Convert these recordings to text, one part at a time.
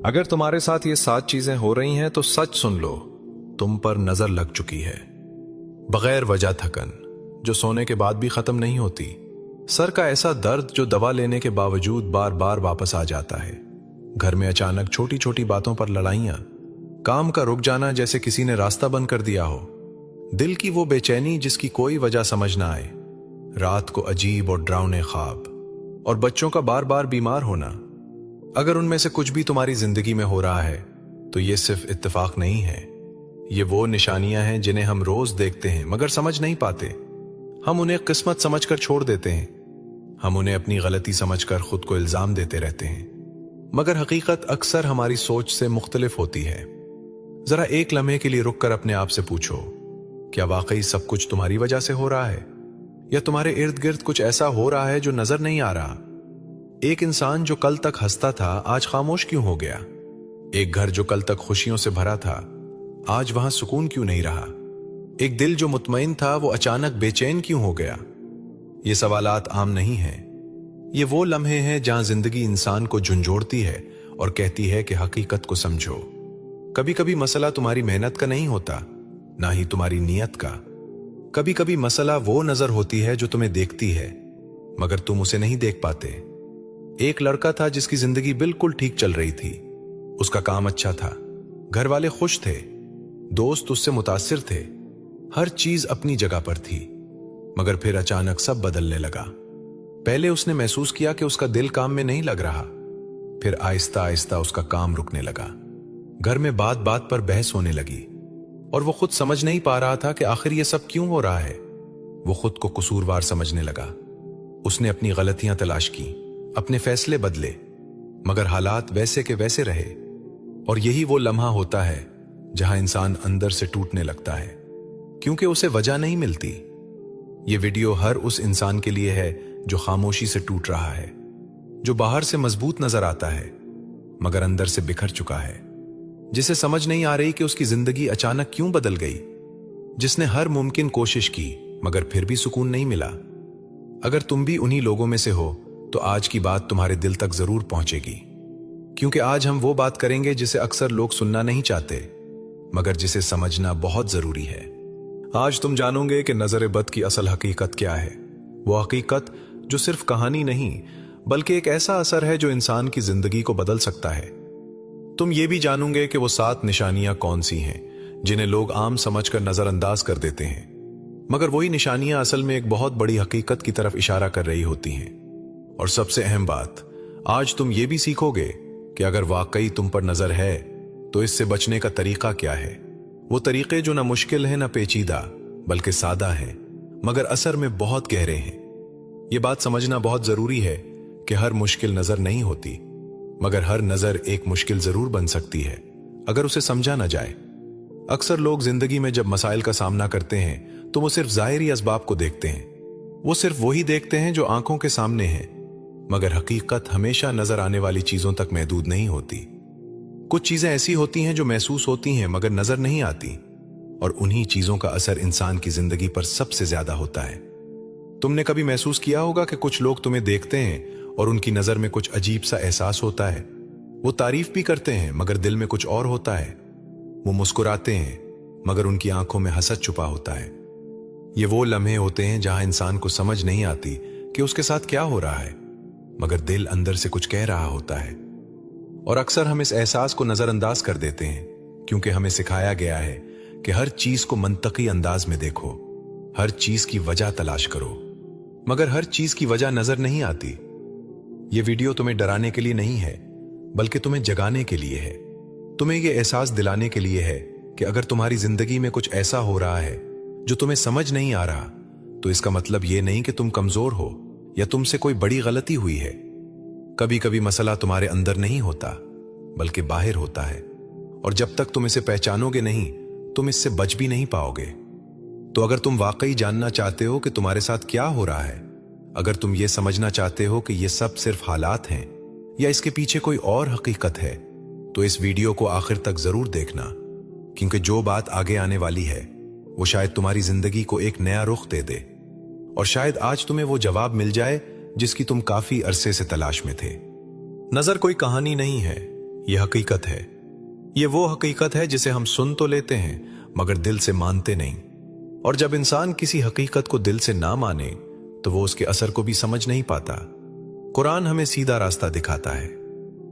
अगर तुम्हारे साथ ये 7 चीजें हो रही हैं तो सच सुन लो, तुम पर नजर लग चुकी है। बगैर वजह थकन जो सोने के बाद भी खत्म नहीं होती, सर का ऐसा दर्द जो दवा लेने के बावजूद बार बार वापस आ जाता है, घर में अचानक छोटी छोटी बातों पर लड़ाइयां, काम का रुक जाना जैसे किसी ने रास्ता बंद कर दिया हो, दिल की वो बेचैनी जिसकी कोई वजह समझ ना आए, रात को अजीब और डरावने ख्वाब, और बच्चों का बार बार बीमार होना। अगर उनमें से कुछ भी तुम्हारी जिंदगी में हो रहा है तो ये सिर्फ इत्तेफाक नहीं है, ये वो निशानियां हैं जिन्हें हम रोज देखते हैं मगर समझ नहीं पाते। हम उन्हें किस्मत समझकर छोड़ देते हैं, हम उन्हें अपनी गलती समझकर खुद को इल्जाम देते रहते हैं, मगर हकीकत अक्सर हमारी सोच से मुख्तलिफ होती है। जरा एक लम्हे के लिए रुक कर अपने आप से पूछो, क्या वाकई सब कुछ तुम्हारी वजह से हो रहा है, या तुम्हारे इर्द गिर्द कुछ ऐसा हो रहा है जो नजर नहीं आ रहा? एक इंसान जो कल तक हंसता था आज खामोश क्यों हो गया? एक घर जो कल तक खुशियों से भरा था आज वहां सुकून क्यों नहीं रहा? एक दिल जो मुतमईन था वो अचानक बेचैन क्यों हो गया? ये सवालात आम नहीं हैं, ये वो लम्हे हैं जहां जिंदगी इंसान को झुंझोड़ती है और कहती है कि हकीकत को समझो। कभी कभी मसला तुम्हारी मेहनत का नहीं होता, ना ही तुम्हारी नीयत का। कभी कभी मसला वो नजर होती है जो तुम्हें देखती है मगर तुम उसे नहीं देख पाते। एक लड़का था जिसकी जिंदगी बिल्कुल ठीक चल रही थी, उसका काम अच्छा था, घर वाले खुश थे, दोस्त उससे मुतासिर थे, हर चीज अपनी जगह पर थी, मगर फिर अचानक सब बदलने लगा। पहले उसने महसूस किया कि उसका दिल काम में नहीं लग रहा, फिर आहिस्ता आहिस्ता उसका काम रुकने लगा। घर में बात बात पर बहस होने लगी और वो खुद समझ नहीं पा रहा था कि आखिर ये सब क्यों हो रहा है। वो खुद को कसूरवार समझने लगा। उसने अपनी गलतियां तलाश की, अपने फैसले बदले, मगर हालात वैसे के वैसे रहे। और यही वो लम्हा होता है जहां इंसान अंदर से टूटने लगता है, क्योंकि उसे वजह नहीं मिलती। ये वीडियो हर उस इंसान के लिए है जो खामोशी से टूट रहा है, जो बाहर से मजबूत नजर आता है मगर अंदर से बिखर चुका है, जिसे समझ नहीं आ रही कि उसकी जिंदगी अचानक क्यों बदल गई, जिसने हर मुमकिन कोशिश की मगर फिर भी सुकून नहीं मिला। अगर तुम भी उन्हीं लोगों में से हो तो आज की बात तुम्हारे दिल तक जरूर पहुंचेगी, क्योंकि आज हम वो बात करेंगे जिसे अक्सर लोग सुनना नहीं चाहते मगर जिसे समझना बहुत जरूरी है। आज तुम जानोगे कि नजर बद की असल हकीकत क्या है, वो हकीकत जो सिर्फ कहानी नहीं बल्कि एक ऐसा असर है जो इंसान की जिंदगी को बदल सकता है। तुम ये भी जानोगे कि वो 7 निशानियां कौन सी हैं जिन्हें लोग आम समझकर नजरअंदाज कर देते हैं, मगर वही निशानियां असल में एक बहुत बड़ी हकीकत की तरफ इशारा कर रही होती हैं। और सबसे अहम बात, आज तुम ये भी सीखोगे कि अगर वाकई तुम पर नजर है तो इससे बचने का तरीका क्या है। वो तरीके जो ना मुश्किल है ना पेचीदा बल्कि सादा है मगर असर में बहुत गहरे हैं। ये बात समझना बहुत जरूरी है कि हर मुश्किल नजर नहीं होती, मगर हर नजर एक मुश्किल जरूर बन सकती है अगर उसे समझा ना जाए। अक्सर लोग जिंदगी में जब मसाइल का सामना करते हैं तो वो सिर्फ ज़ाहिरी असबाब को देखते हैं, वो सिर्फ वही देखते हैं जो आंखों के सामने है, मगर हकीकत हमेशा नजर आने वाली चीजों तक महदूद नहीं होती। कुछ चीजें ऐसी होती हैं जो महसूस होती हैं मगर नजर नहीं आती, और उन्हीं चीजों का असर इंसान की जिंदगी पर सबसे ज्यादा होता है। तुमने कभी महसूस किया होगा कि कुछ लोग तुम्हें देखते हैं और उनकी नजर में कुछ अजीब सा एहसास होता है। वो तारीफ भी करते हैं मगर दिल में कुछ और होता है। वो मुस्कुराते हैं मगर उनकी आंखों में हसद छुपा होता है। ये वो लम्हे होते हैं जहां इंसान को समझ नहीं आती कि उसके साथ क्या हो रहा है, मगर दिल अंदर से कुछ कह रहा होता है। और अक्सर हम इस एहसास को नजरअंदाज कर देते हैं क्योंकि हमें सिखाया गया है कि हर चीज को मंतकी अंदाज में देखो, हर चीज की वजह तलाश करो, मगर हर चीज की वजह नजर नहीं आती। यह वीडियो तुम्हें डराने के लिए नहीं है बल्कि तुम्हें जगाने के लिए है, तुम्हें यह एहसास दिलाने के लिए है कि अगर तुम्हारी जिंदगी में कुछ ऐसा हो रहा है जो तुम्हें समझ नहीं आ रहा तो इसका मतलब यह नहीं कि तुम कमजोर हो या तुमसे कोई बड़ी गलती हुई है। कभी कभी मसला तुम्हारे अंदर नहीं होता बल्कि बाहर होता है, और जब तक तुम इसे पहचानोगे नहीं तुम इससे बच भी नहीं पाओगे। तो अगर तुम वाकई जानना चाहते हो कि तुम्हारे साथ क्या हो रहा है, अगर तुम ये समझना चाहते हो कि ये सब सिर्फ हालात हैं या इसके पीछे कोई और हकीकत है, तो इस वीडियो को आखिर तक जरूर देखना, क्योंकि जो बात आगे आने वाली है वो शायद तुम्हारी जिंदगी को एक नया रुख दे दे, और शायद आज तुम्हें वो जवाब मिल जाए जिसकी तुम काफी अरसे से तलाश में थे। नजर कोई कहानी नहीं है, ये हकीकत है। ये वो हकीकत है जिसे हम सुन तो लेते हैं मगर दिल से मानते नहीं। और जब इंसान किसी हकीकत को दिल से ना माने तो वो उसके असर को भी समझ नहीं पाता। कुरान हमें सीधा रास्ता दिखाता है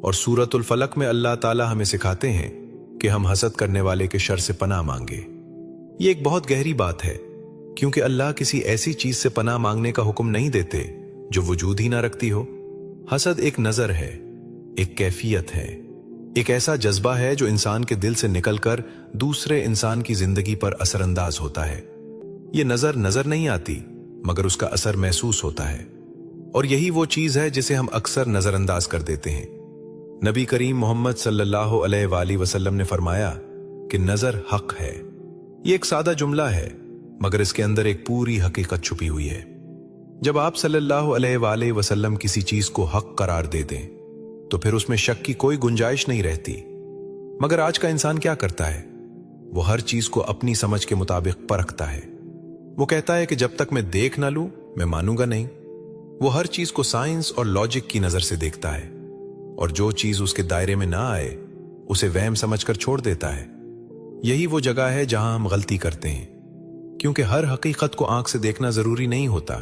और सूरतुल फलक में अल्लाह ताला हमें सिखाते हैं कि हम हसद करने वाले के शर से पनाह मांगे। ये एक बहुत गहरी बात है, क्योंकि अल्लाह किसी ऐसी चीज से पनाह मांगने का हुक्म नहीं देते जो वजूद ही ना रखती हो। हसद एक नजर है, एक कैफियत है, एक ऐसा जज्बा है जो इंसान के दिल से निकलकर दूसरे इंसान की जिंदगी पर असरअंदाज होता है। ये नजर नजर नहीं आती मगर उसका असर महसूस होता है, और यही वो चीज है जिसे हम अक्सर नजरअंदाज कर देते हैं। नबी करीम मोहम्मद सल्लल्लाहु अलैहि वसल्लम ने फरमाया कि नजर हक है। ये एक सादा जुमला है मगर इसके अंदर एक पूरी हकीकत छुपी हुई है। जब आप सल्लल्लाहु अलैहि वसल्लम किसी चीज को हक करार दे दें तो फिर उसमें शक की कोई गुंजाइश नहीं रहती। मगर आज का इंसान क्या करता है? वो हर चीज को अपनी समझ के मुताबिक परखता है। वो कहता है कि जब तक मैं देख ना लूं मैं मानूंगा नहीं। वो हर चीज को साइंस और लॉजिक की नजर से देखता है, और जो चीज उसके दायरे में ना आए उसे वहम समझकर छोड़ देता है। यही वो जगह है जहां हम गलती करते हैं, क्योंकि हर हकीकत को आंख से देखना जरूरी नहीं होता।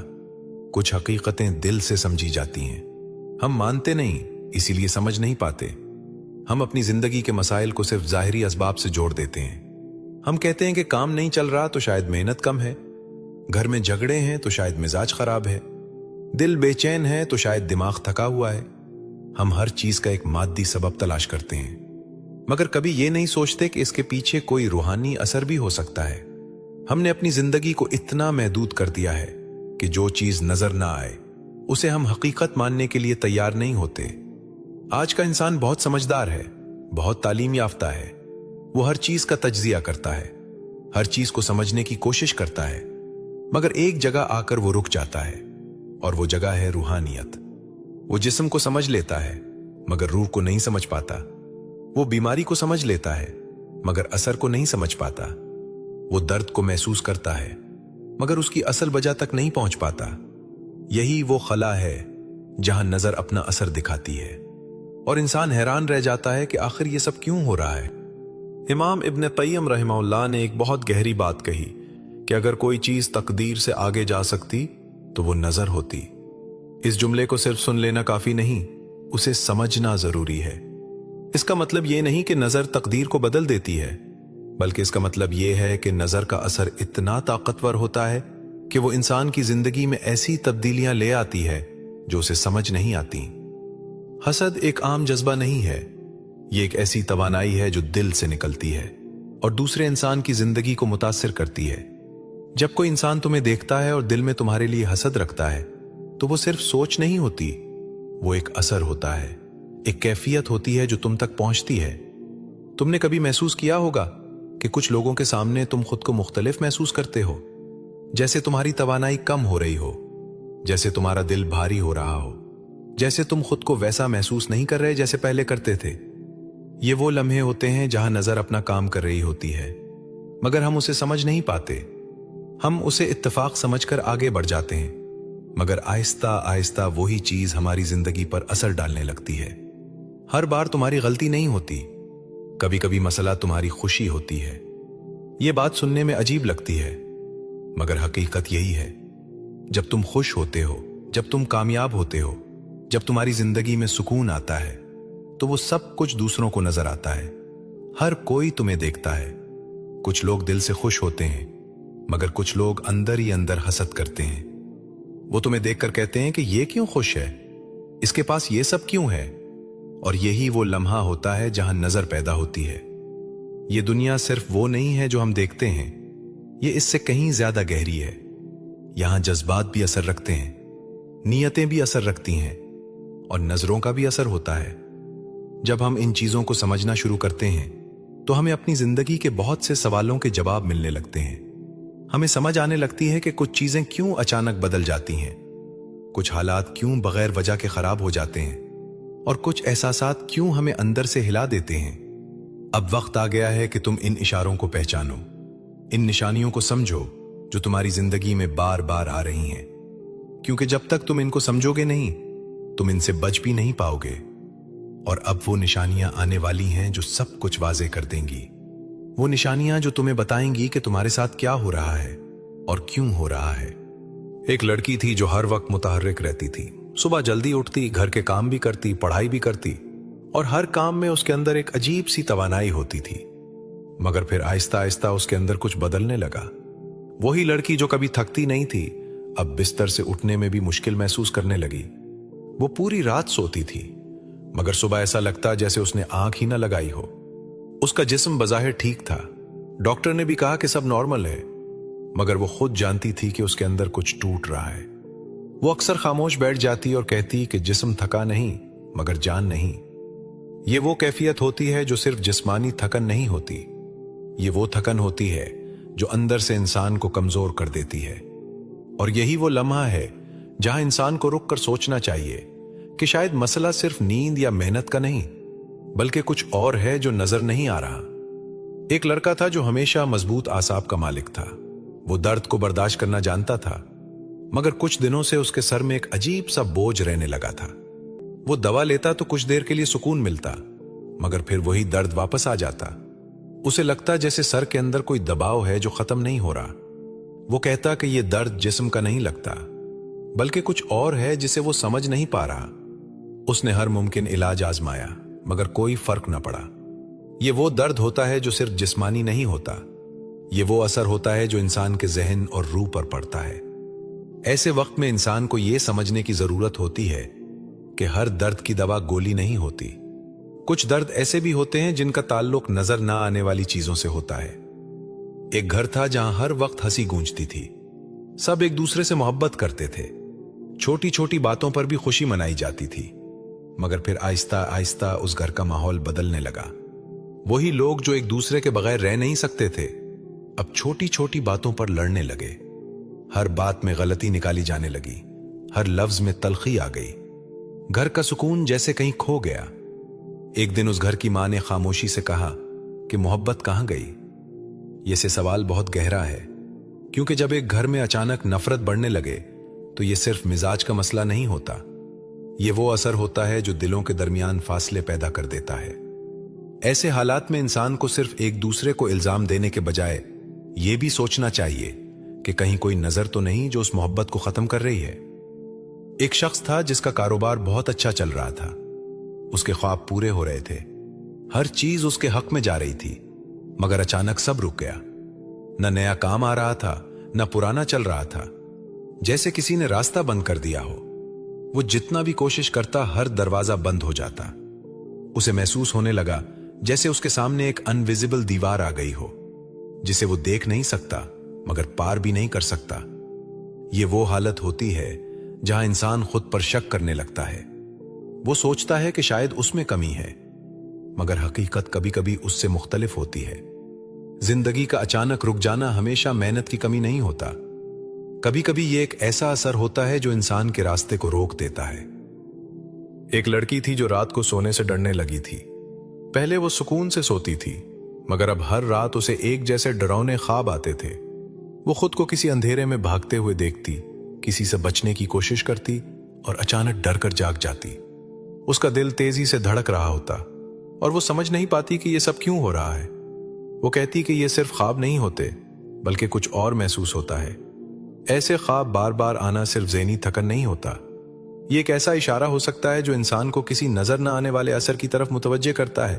कुछ हकीकतें दिल से समझी जाती हैं। हम मानते नहीं, इसीलिए समझ नहीं पाते। हम अपनी जिंदगी के मसाइल को सिर्फ जाहिरी असबाब से जोड़ देते हैं। हम कहते हैं कि काम नहीं चल रहा तो शायद मेहनत कम है, घर में झगड़े हैं तो शायद मिजाज खराब है, दिल बेचैन है तो शायद दिमाग थका हुआ है। हम हर चीज का एक मादी सबब तलाश करते हैं, मगर कभी ये नहीं सोचते कि इसके पीछे कोई रूहानी असर भी हो सकता है। हमने अपनी जिंदगी को इतना महदूद कर दिया है कि जो चीज नजर ना आए उसे हम हकीकत मानने के लिए तैयार नहीं होते। आज का इंसान बहुत समझदार है, बहुत तालीम याफ्ता है। वो हर चीज का तज्जिया करता है, हर चीज को समझने की कोशिश करता है, मगर एक जगह आकर वो रुक जाता है, और वो जगह है रूहानियत। वो जिस्म को समझ लेता है मगर रूह को नहीं समझ पाता। वो बीमारी को समझ लेता है मगर असर को नहीं समझ पाता। वो दर्द को महसूस करता है मगर उसकी असल वजह तक नहीं पहुंच पाता। यही वो खला है जहां नजर अपना असर दिखाती है, और इंसान हैरान रह जाता है कि आखिर ये सब क्यों हो रहा है। इमाम इब्न क़य्यिम रहमहुल्लाह ने एक बहुत गहरी बात कही कि अगर कोई चीज तकदीर से आगे जा सकती तो वो नजर होती। इस जुमले को सिर्फ सुन लेना काफी नहीं, उसे समझना जरूरी है। इसका मतलब ये नहीं कि नजर तकदीर को बदल देती है, बल्कि इसका मतलब ये है कि नजर का असर इतना ताकतवर होता है कि वो इंसान की जिंदगी में ऐसी तब्दीलियां ले आती है जो उसे समझ नहीं आती। हसद एक आम जज्बा नहीं है, ये एक ऐसी तवानाई है जो दिल से निकलती है और दूसरे इंसान की जिंदगी को मुतासिर करती है। जब कोई इंसान तुम्हें देखता है और दिल में तुम्हारे लिए हसद रखता है तो वो सिर्फ सोच नहीं होती, वो एक असर होता है, एक कैफियत होती है जो तुम तक पहुंचती है। तुमने कभी महसूस किया होगा कि कुछ लोगों के सामने तुम खुद को मुख्तलिफ महसूस करते हो, जैसे तुम्हारी तवानाई कम हो रही हो, जैसे तुम्हारा दिल भारी हो रहा हो, जैसे तुम खुद को वैसा महसूस नहीं कर रहे जैसे पहले करते थे। ये वो लम्हे होते हैं जहां नजर अपना काम कर रही होती है, मगर हम उसे समझ नहीं पाते। हम उसे इत्तेफाक समझकर आगे बढ़ जाते हैं, मगर आहिस्ता आहिस्ता वही चीज हमारी जिंदगी पर असर डालने लगती है। हर बार तुम्हारी गलती नहीं होती, कभी कभी मसला तुम्हारी खुशी होती है। यह बात सुनने में अजीब लगती है, मगर हकीकत यही है। जब तुम खुश होते हो, जब तुम कामयाब होते हो, जब तुम्हारी जिंदगी में सुकून आता है, तो वो सब कुछ दूसरों को नजर आता है। हर कोई तुम्हें देखता है। कुछ लोग दिल से खुश होते हैं, मगर कुछ लोग अंदर ही अंदर हसद करते हैं। वो तुम्हें देखकर कहते हैं कि ये क्यों खुश है, इसके पास ये सब क्यों है। और यही वो लम्हा होता है जहां नजर पैदा होती है। ये दुनिया सिर्फ वो नहीं है जो हम देखते हैं, ये इससे कहीं ज्यादा गहरी है। यहां जज्बात भी असर रखते हैं, नीयतें भी असर रखती हैं, और नजरों का भी असर होता है। जब हम इन चीजों को समझना शुरू करते हैं तो हमें अपनी जिंदगी के बहुत से सवालों के जवाब मिलने लगते हैं। हमें समझ आने लगती है कि कुछ चीजें क्यों अचानक बदल जाती हैं, कुछ हालात क्यों बगैर वजह के खराब हो जाते हैं, और कुछ एहसासात क्यों हमें अंदर से हिला देते हैं। अब वक्त आ गया है कि तुम इन इशारों को पहचानो, इन निशानियों को समझो जो तुम्हारी जिंदगी में बार बार आ रही हैं, क्योंकि जब तक तुम इनको समझोगे नहीं तुम इनसे बच भी नहीं पाओगे। और अब वो निशानियां आने वाली हैं जो सब कुछ वाजे कर देंगी। वो निशानियां जो तुम्हें बताएंगी कि तुम्हारे साथ क्या हो रहा है और क्यों हो रहा है। एक लड़की थी जो हर वक्त मुतहर्रिक रहती थी। सुबह जल्दी उठती, घर के काम भी करती, पढ़ाई भी करती, और हर काम में उसके अंदर एक अजीब सी तवानाई होती थी। मगर फिर आहिस्ता आहिस्ता उसके अंदर कुछ बदलने लगा। वही लड़की जो कभी थकती नहीं थी, अब बिस्तर से उठने में भी मुश्किल महसूस करने लगी। वो पूरी रात सोती थी, मगर सुबह ऐसा लगता जैसे उसने आंख ही ना लगाई हो। उसका जिस्म बज़ाहिर ठीक था, डॉक्टर ने भी कहा कि सब नॉर्मल है, मगर वो खुद जानती थी कि उसके अंदर कुछ टूट रहा है। वो अक्सर खामोश बैठ जाती और कहती कि जिस्म थका नहीं, मगर जान नहीं। ये वो कैफियत होती है जो सिर्फ जिस्मानी थकन नहीं होती, ये वो थकन होती है जो अंदर से इंसान को कमजोर कर देती है। और यही वो लम्हा है जहां इंसान को रुक कर सोचना चाहिए कि शायद मसला सिर्फ नींद या मेहनत का नहीं, बल्कि कुछ और है जो नजर नहीं आ रहा। एक लड़का था जो हमेशा मजबूत आसाब का मालिक था। वो दर्द को बर्दाश्त करना जानता था, मगर कुछ दिनों से उसके सर में एक अजीब सा बोझ रहने लगा था। वो दवा लेता तो कुछ देर के लिए सुकून मिलता, मगर फिर वही दर्द वापस आ जाता। उसे लगता जैसे सर के अंदर कोई दबाव है जो खत्म नहीं हो रहा। वो कहता कि ये दर्द जिस्म का नहीं लगता, बल्कि कुछ और है जिसे वो समझ नहीं पा रहा। उसने हर मुमकिन इलाज आजमाया, मगर कोई फर्क न पड़ा। ये वो दर्द होता है जो सिर्फ जिस्मानी नहीं होता, ये वो असर होता है जो इंसान के जहन और रूह पर पड़ता है। ऐसे वक्त में इंसान को यह समझने की जरूरत होती है कि हर दर्द की दवा गोली नहीं होती। कुछ दर्द ऐसे भी होते हैं जिनका ताल्लुक नजर ना आने वाली चीजों से होता है। एक घर था जहां हर वक्त हंसी गूंजती थी, सब एक दूसरे से मोहब्बत करते थे, छोटी छोटी बातों पर भी खुशी मनाई जाती थी। मगर फिर आहिस्ता आहिस्ता उस घर का माहौल बदलने लगा। वही लोग जो एक दूसरे के बगैर रह नहीं सकते थे, अब छोटी छोटी बातों पर लड़ने लगे। हर बात में गलती निकाली जाने लगी, हर लफ्ज में तलखी आ गई। घर का सुकून जैसे कहीं खो गया। एक दिन उस घर की मां ने खामोशी से कहा कि मोहब्बत कहां गई। यह से सवाल बहुत गहरा है, क्योंकि जब एक घर में अचानक नफरत बढ़ने लगे तो यह सिर्फ मिजाज का मसला नहीं होता, यह वो असर होता है जो दिलों के दरमियान फासले पैदा कर देता है। ऐसे हालात में इंसान को सिर्फ एक दूसरे को इल्जाम देने के बजाय यह भी सोचना चाहिए कि कहीं कोई नजर तो नहीं जो उस मोहब्बत को खत्म कर रही है। एक शख्स था जिसका कारोबार बहुत अच्छा चल रहा था, उसके ख्वाब पूरे हो रहे थे, हर चीज उसके हक में जा रही थी, मगर अचानक सब रुक गया। न नया काम आ रहा था, न पुराना चल रहा था, जैसे किसी ने रास्ता बंद कर दिया हो। वो जितना भी कोशिश करता, हर दरवाजा बंद हो जाता। उसे महसूस होने लगा जैसे उसके सामने एक अनविजिबल दीवार आ गई हो, जिसे वो देख नहीं सकता मगर पार भी नहीं कर सकता। ये वो हालत होती है जहां इंसान खुद पर शक करने लगता है। वो सोचता है कि शायद उसमें कमी है, मगर हकीकत कभी कभी उससे मुख्तलिफ होती है। जिंदगी का अचानक रुक जाना हमेशा मेहनत की कमी नहीं होता, कभी कभी ये एक ऐसा असर होता है जो इंसान के रास्ते को रोक देता है। एक लड़की थी जो रात को सोने से डरने लगी थी। पहले वो सुकून से सोती थी, मगर अब हर रात उसे एक जैसे डरावने ख्वाब आते थे। वो खुद को किसी अंधेरे में भागते हुए देखती, किसी से बचने की कोशिश करती और अचानक डर कर जाग जाती। उसका दिल तेजी से धड़क रहा होता और वो समझ नहीं पाती कि ये सब क्यों हो रहा है। वो कहती कि ये सिर्फ ख्वाब नहीं होते, बल्कि कुछ और महसूस होता है। ऐसे ख्वाब बार बार आना सिर्फ ज़हनी थकन नहीं होता, ये एक ऐसा इशारा हो सकता है जो इंसान को किसी नजर न आने वाले असर की तरफ मुतवज्जे करता है।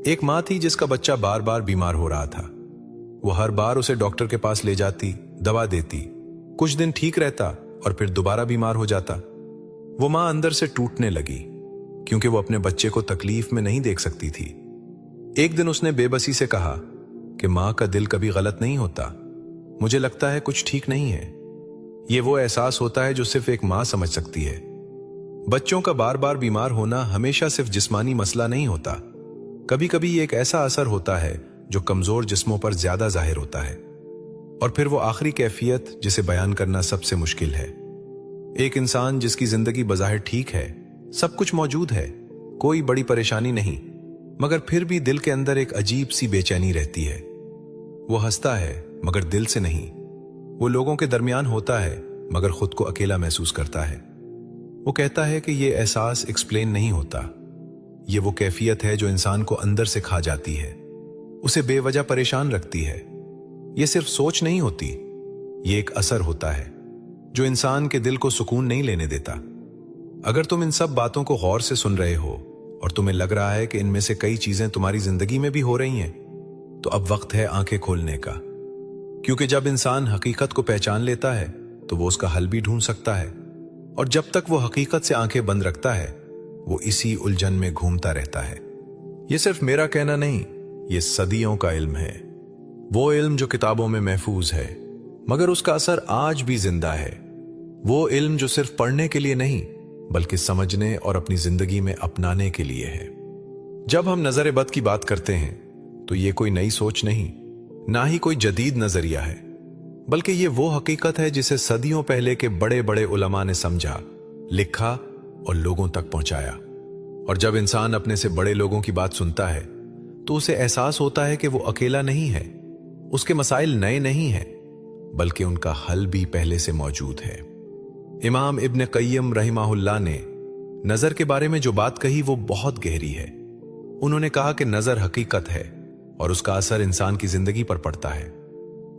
एक माँ थी जिसका बच्चा बार बार बीमार हो रहा था। वो हर बार उसे डॉक्टर के पास ले जाती, दवा देती, कुछ दिन ठीक रहता और फिर दोबारा बीमार हो जाता। वो माँ अंदर से टूटने लगी, क्योंकि वो अपने बच्चे को तकलीफ में नहीं देख सकती थी। एक दिन उसने बेबसी से कहा कि माँ का दिल कभी गलत नहीं होता, मुझे लगता है कुछ ठीक नहीं है। ये वो एहसास होता है जो सिर्फ एक माँ समझ सकती है। बच्चों का बार बार बीमार होना हमेशा सिर्फ जिस्मानी मसला नहीं होता, कभी कभी ये एक ऐसा असर होता है जो कमजोर जिस्मों पर ज्यादा जाहिर होता है। और फिर वो आखिरी कैफियत जिसे बयान करना सबसे मुश्किल है। एक इंसान जिसकी जिंदगी बज़ाहिर ठीक है, सब कुछ मौजूद है, कोई बड़ी परेशानी नहीं, मगर फिर भी दिल के अंदर एक अजीब सी बेचैनी रहती है। वो हंसता है मगर दिल से नहीं। वो लोगों के दरमियान होता है मगर खुद को अकेला महसूस करता है। वो कहता है कि ये एहसास एक्सप्लेन नहीं होता, ये वो कैफियत है जो इंसान को अंदर से खा जाती है, उसे बेवजह परेशान रखती है। ये सिर्फ सोच नहीं होती, ये एक असर होता है जो इंसान के दिल को सुकून नहीं लेने देता। अगर तुम इन सब बातों को गौर से सुन रहे हो और तुम्हें लग रहा है कि इनमें से कई चीजें तुम्हारी जिंदगी में भी हो रही हैं, तो अब वक्त है आंखें खोलने का। क्योंकि जब इंसान हकीकत को पहचान लेता है तो वो उसका हल भी ढूंढ सकता है, और जब तक वो हकीकत से आंखें बंद रखता है वो इसी उलझन में घूमता रहता है। ये सिर्फ मेरा कहना नहीं, ये सदियों का इल्म है। वो इल्म जो किताबों में महफूज है मगर उसका असर आज भी जिंदा है। वो इल्म जो सिर्फ पढ़ने के लिए नहीं बल्कि समझने और अपनी जिंदगी में अपनाने के लिए है। जब हम नजर बद की बात करते हैं तो ये कोई नई सोच नहीं, ना ही कोई जदीद नजरिया है, बल्कि ये वो हकीकत है जिसे सदियों पहले के बड़े बड़े उलमा ने समझा, लिखा और लोगों तक पहुंचाया। और जब इंसान अपने से बड़े लोगों की बात सुनता है तो उसे एहसास होता है कि वो अकेला नहीं है, उसके मसाइल नए नहीं हैं बल्कि उनका हल भी पहले से मौजूद है। इमाम इब्न क़य्यिम रहमहुल्लाह ने नजर के बारे में जो बात कही वो बहुत गहरी है। उन्होंने कहा कि नजर हकीकत है और उसका असर इंसान की जिंदगी पर पड़ता है।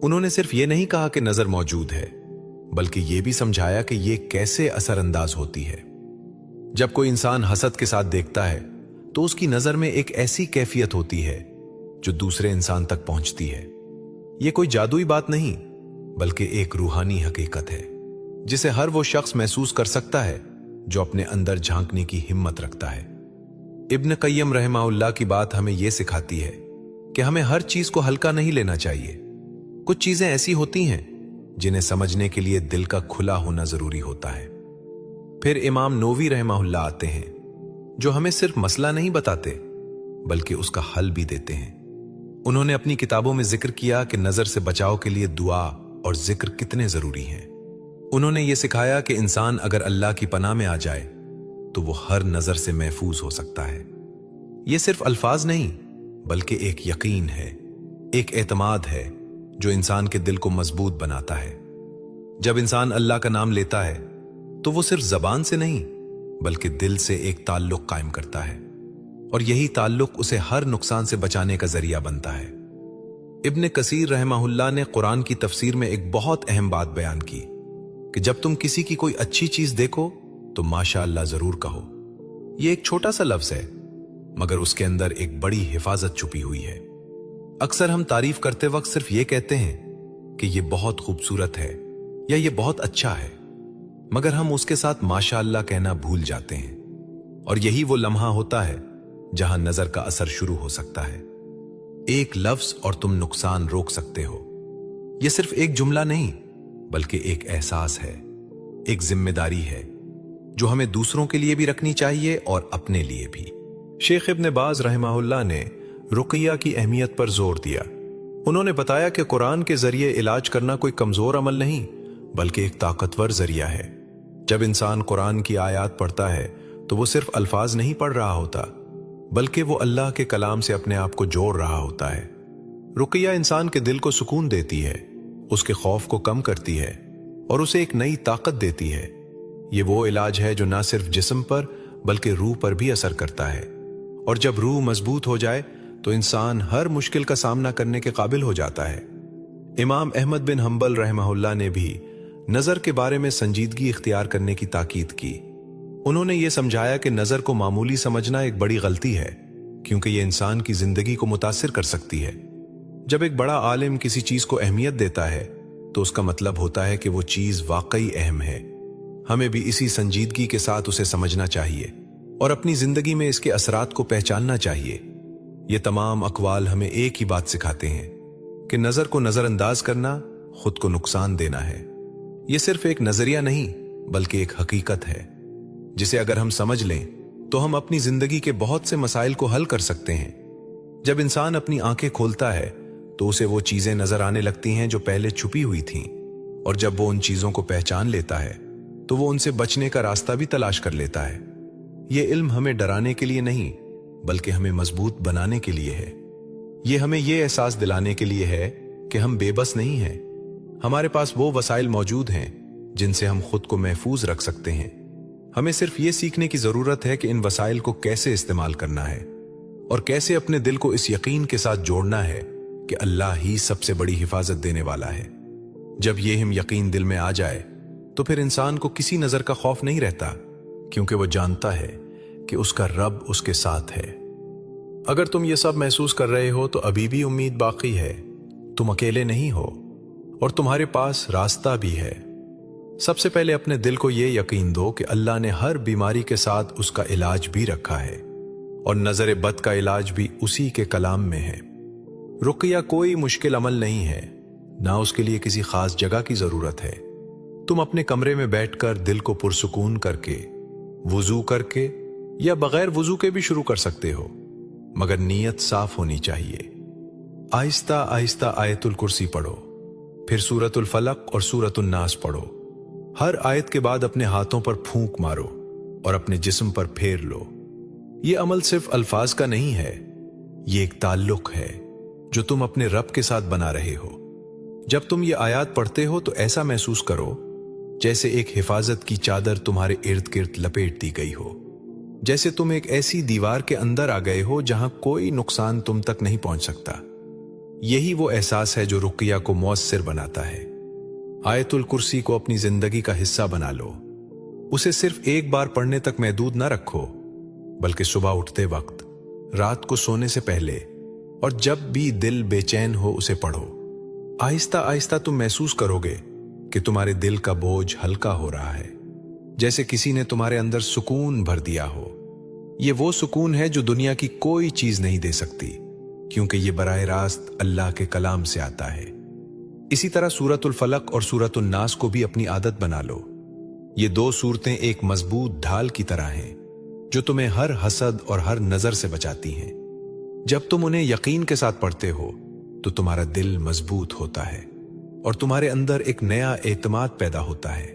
उन्होंने सिर्फ ये नहीं कहा कि नजर मौजूद है, बल्कि ये भी समझाया कि ये कैसे असरअंदाज होती है। जब कोई इंसान हसद के साथ देखता है तो उसकी नजर में एक ऐसी कैफियत होती है जो दूसरे इंसान तक पहुंचती है। ये कोई जादुई बात नहीं बल्कि एक रूहानी हकीकत है जिसे हर वो शख्स महसूस कर सकता है जो अपने अंदर झांकने की हिम्मत रखता है। इब्न क़य्यिम रहमहुल्लाह की बात हमें यह सिखाती है कि हमें हर चीज को हल्का नहीं लेना चाहिए। कुछ चीजें ऐसी होती हैं जिन्हें समझने के लिए दिल का खुला होना जरूरी होता है। फिर इमाम नोवी रहमहुल्लाह आते हैं जो हमें सिर्फ मसला नहीं बताते बल्कि उसका हल भी देते हैं। उन्होंने अपनी किताबों में जिक्र किया कि नजर से बचाव के लिए दुआ और जिक्र कितने जरूरी हैं। उन्होंने ये सिखाया कि इंसान अगर अल्लाह की पनाह में आ जाए तो वो हर नजर से महफूज हो सकता है। ये सिर्फ अल्फाज नहीं बल्कि एक यकीन है, एक एतमाद है जो इंसान के दिल को मजबूत बनाता है। जब इंसान अल्लाह का नाम लेता है तो वो सिर्फ जबान से नहीं बल्कि दिल से एक ताल्लुक कायम करता है, और यही ताल्लुक उसे हर नुकसान से बचाने का जरिया बनता है। इब्न कसीर रहमहुल्लाह ने कुरान की तफसीर में एक बहुत अहम बात बयान की कि जब तुम किसी की कोई अच्छी चीज देखो तो माशाअल्लाह जरूर कहो। यह एक छोटा सा लफ्ज है मगर उसके अंदर एक बड़ी हिफाजत छुपी हुई है। अक्सर हम तारीफ करते वक्त सिर्फ ये कहते हैं कि यह बहुत खूबसूरत है या यह बहुत अच्छा है, मगर हम उसके साथ माशाअल्लाह कहना भूल जाते हैं, और यही वो लम्हा होता है जहां नजर का असर शुरू हो सकता है। एक लफ्ज और तुम नुकसान रोक सकते हो। यह सिर्फ एक जुमला नहीं बल्कि एक एहसास है, एक जिम्मेदारी है जो हमें दूसरों के लिए भी रखनी चाहिए और अपने लिए भी। शेख इब्न बाज रहमहुल्लाह ने रुक़िया की अहमियत पर जोर दिया। उन्होंने बताया कि कुरान के जरिए इलाज करना कोई कमजोर अमल नहीं बल्कि एक ताकतवर जरिया है। जब इंसान कुरान की आयत पढ़ता है तो वो सिर्फ अल्फाज नहीं पढ़ रहा होता बल्कि वो अल्लाह के कलाम से अपने आप को जोड़ रहा होता है। रुक़िया इंसान के दिल को सुकून देती है, उसके खौफ को कम करती है और उसे एक नई ताकत देती है। ये वो इलाज है जो ना सिर्फ जिस्म पर बल्कि रूह पर भी असर करता है, और जब रूह मजबूत हो जाए तो इंसान हर मुश्किल का सामना करने के काबिल हो जाता है। इमाम अहमद बिन हंबल रहमहुल्लाह ने भी नजर के बारे में संजीदगी इख्तियार करने की ताकीद की। उन्होंने ये समझाया कि नजर को मामूली समझना एक बड़ी गलती है, क्योंकि ये इंसान की जिंदगी को मुतासिर कर सकती है। जब एक बड़ा आलिम किसी चीज को अहमियत देता है तो उसका मतलब होता है कि वो चीज वाकई अहम है। हमें भी इसी संजीदगी के साथ उसे समझना चाहिए और अपनी जिंदगी में इसके असरात को पहचानना चाहिए। ये तमाम अकवाल हमें एक ही बात सिखाते हैं कि नजर को नजरअंदाज करना खुद को नुकसान देना है। ये सिर्फ एक नजरिया नहीं बल्कि एक हकीकत है जिसे अगर हम समझ लें तो हम अपनी जिंदगी के बहुत से मसाइल को हल कर सकते हैं। जब इंसान अपनी आंखें खोलता है तो उसे वो चीजें नजर आने लगती हैं जो पहले छुपी हुई थीं, और जब वो उन चीजों को पहचान लेता है तो वो उनसे बचने का रास्ता भी तलाश कर लेता है। ये इल्म हमें डराने के लिए नहीं बल्कि हमें मजबूत बनाने के लिए है। ये हमें ये एहसास दिलाने के लिए है कि हम बेबस नहीं हैं। हमारे पास वो वसाइल मौजूद हैं जिनसे हम खुद को महफूज रख सकते हैं, हमें सिर्फ ये सीखने की जरूरत है कि इन वसाइल को कैसे इस्तेमाल करना है और कैसे अपने दिल को इस यकीन के साथ जोड़ना है कि अल्लाह ही सबसे बड़ी हिफाजत देने वाला है। जब ये हम यकीन दिल में आ जाए तो फिर इंसान को किसी नजर का खौफ नहीं रहता, क्योंकि वो जानता है कि उसका रब उसके साथ है। अगर तुम ये सब महसूस कर रहे हो तो अभी भी उम्मीद बाकी है। तुम अकेले नहीं हो और तुम्हारे पास रास्ता भी है। सबसे पहले अपने दिल को ये यकीन दो कि अल्लाह ने हर बीमारी के साथ उसका इलाज भी रखा है और नजर बद का इलाज भी उसी के कलाम में है। रुक़या कोई मुश्किल अमल नहीं है, ना उसके लिए किसी खास जगह की जरूरत है। तुम अपने कमरे में बैठकर दिल को पुरसुकून करके, वुजू करके या बगैर वुजू के भी शुरू कर सकते हो, मगर नीयत साफ होनी चाहिए। आहिस्ता आहिस्ता आयतुल कुर्सी पढ़ो, फिर सूरतुल फलक और सूरतुल नास पढ़ो। हर आयत के बाद अपने हाथों पर फूंक मारो और अपने जिस्म पर फेर लो। यह अमल सिर्फ अल्फाज का नहीं है, ये एक ताल्लुक है जो तुम अपने रब के साथ बना रहे हो। जब तुम ये आयत पढ़ते हो तो ऐसा महसूस करो जैसे एक हिफाजत की चादर तुम्हारे इर्द गिर्द लपेट दी गई हो, जैसे तुम एक ऐसी दीवार के अंदर आ गए हो जहां कोई नुकसान तुम तक नहीं पहुंच सकता। यही वो एहसास है जो रुक़या को मौसर बनाता है। आयतुल कुर्सी को अपनी जिंदगी का हिस्सा बना लो। उसे सिर्फ एक बार पढ़ने तक महदूद न रखो, बल्कि सुबह उठते वक्त, रात को सोने से पहले और जब भी दिल बेचैन हो उसे पढ़ो। आहिस्ता आहिस्ता तुम महसूस करोगे कि तुम्हारे दिल का बोझ हल्का हो रहा है, जैसे किसी ने तुम्हारे अंदर सुकून भर दिया हो। ये वो सुकून है जो दुनिया की कोई चीज नहीं दे सकती, क्योंकि ये बराह रास्त अल्लाह के कलाम से आता है। इसी तरह सूरतुल फलक और सूरतुल नास को भी अपनी आदत बना लो। ये दो सूरतें एक मजबूत ढाल की तरह हैं जो तुम्हें हर हसद और हर नजर से बचाती हैं। जब तुम उन्हें यकीन के साथ पढ़ते हो तो तुम्हारा दिल मजबूत होता है और तुम्हारे अंदर एक नया एतमाद पैदा होता है।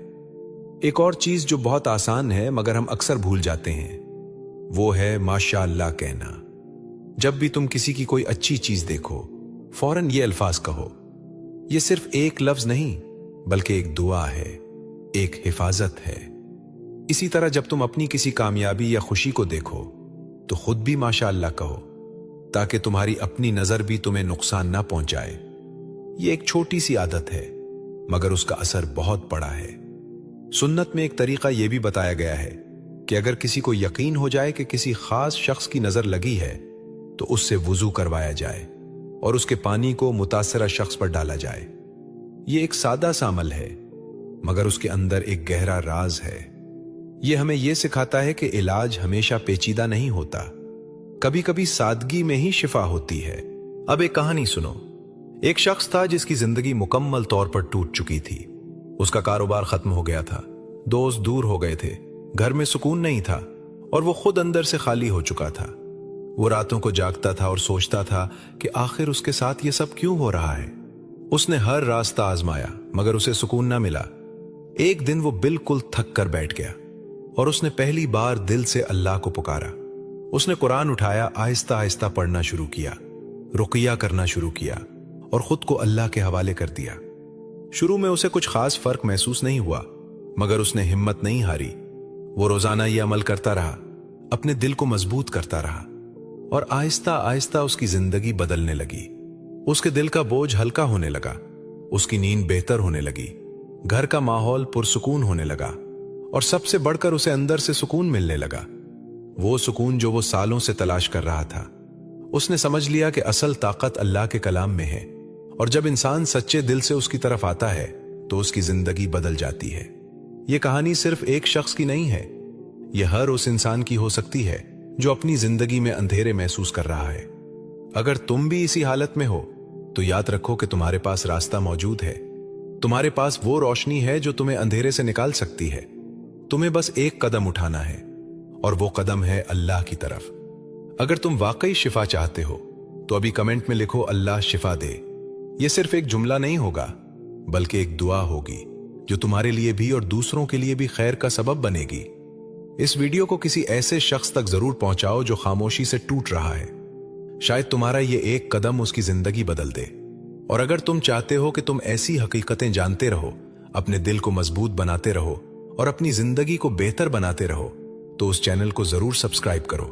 एक और चीज जो बहुत आसान है मगर हम अक्सर भूल जाते हैं, वो है माशाअल्लाह कहना। जब भी तुम किसी की कोई अच्छी चीज देखो, फौरन ये अल्फाज कहो। ये सिर्फ एक लफ्ज नहीं, बल्कि एक दुआ है, एक हिफाजत है। इसी तरह जब तुम अपनी किसी कामयाबी या खुशी को देखो तो खुद भी माशाअल्लाह कहो, ताकि तुम्हारी अपनी नजर भी तुम्हें नुकसान ना पहुंचाए। ये एक छोटी सी आदत है, मगर उसका असर बहुत बड़ा है। सुन्नत में एक तरीका यह भी बताया गया है कि अगर किसी को यकीन हो जाए कि किसी खास शख्स की नजर लगी है तो उससे वुजू करवाया जाए और उसके पानी को मुतासरा शख्स पर डाला जाए। यह एक सादा सा अमल है, मगर उसके अंदर एक गहरा राज है। यह हमें यह सिखाता है कि इलाज हमेशा पेचीदा नहीं होता, कभी कभी सादगी में ही शिफा होती है। अब एक कहानी सुनो। एक शख्स था जिसकी जिंदगी मुकम्मल तौर पर टूट चुकी थी। उसका कारोबार खत्म हो गया था, दोस्त दूर हो गए थे, घर में सुकून नहीं था और वो खुद अंदर से खाली हो चुका था। वो रातों को जागता था और सोचता था कि आखिर उसके साथ ये सब क्यों हो रहा है। उसने हर रास्ता आजमाया, मगर उसे सुकून ना मिला। एक दिन वो बिल्कुल थक कर बैठ गया और उसने पहली बार दिल से अल्लाह को पुकारा। उसने कुरान उठाया, आहिस्ता आहिस्ता पढ़ना शुरू किया, रुक़या करना शुरू किया और खुद को अल्लाह के हवाले कर दिया। शुरू में उसे कुछ खास फर्क महसूस नहीं हुआ, मगर उसने हिम्मत नहीं हारी। वो रोजाना ये अमल करता रहा, अपने दिल को मजबूत करता रहा और आहिस्ता आहिस्ता उसकी जिंदगी बदलने लगी। उसके दिल का बोझ हल्का होने लगा, उसकी नींद बेहतर होने लगी, घर का माहौल पुरसुकून होने लगा और सबसे बढ़कर उसे अंदर से सुकून मिलने लगा। वो सुकून जो वो सालों से तलाश कर रहा था। उसने समझ लिया कि असल ताकत अल्लाह के कलाम में है और जब इंसान सच्चे दिल से उसकी तरफ आता है तो उसकी जिंदगी बदल जाती है। ये कहानी सिर्फ एक शख्स की नहीं है, यह हर उस इंसान की हो सकती है जो अपनी जिंदगी में अंधेरे महसूस कर रहा है। अगर तुम भी इसी हालत में हो तो याद रखो कि तुम्हारे पास रास्ता मौजूद है। तुम्हारे पास वो रोशनी है जो तुम्हें अंधेरे से निकाल सकती है। तुम्हें बस एक कदम उठाना है और वो कदम है अल्लाह की तरफ। अगर तुम वाकई शिफा चाहते हो तो अभी कमेंट में लिखो, अल्लाह शिफा दे। यह सिर्फ एक जुमला नहीं होगा, बल्कि एक दुआ होगी जो तुम्हारे लिए भी और दूसरों के लिए भी खैर का सबब बनेगी। इस वीडियो को किसी ऐसे शख्स तक जरूर पहुंचाओ जो खामोशी से टूट रहा है। शायद तुम्हारा ये एक कदम उसकी जिंदगी बदल दे। और अगर तुम चाहते हो कि तुम ऐसी हकीकतें जानते रहो, अपने दिल को मजबूत बनाते रहो और अपनी जिंदगी को बेहतर बनाते रहो तो उस चैनल को जरूर सब्सक्राइब करो,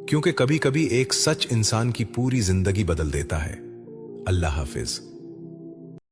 क्योंकि कभी कभी एक सच इंसान की पूरी जिंदगी बदल देता है। अल्लाह हाफिज।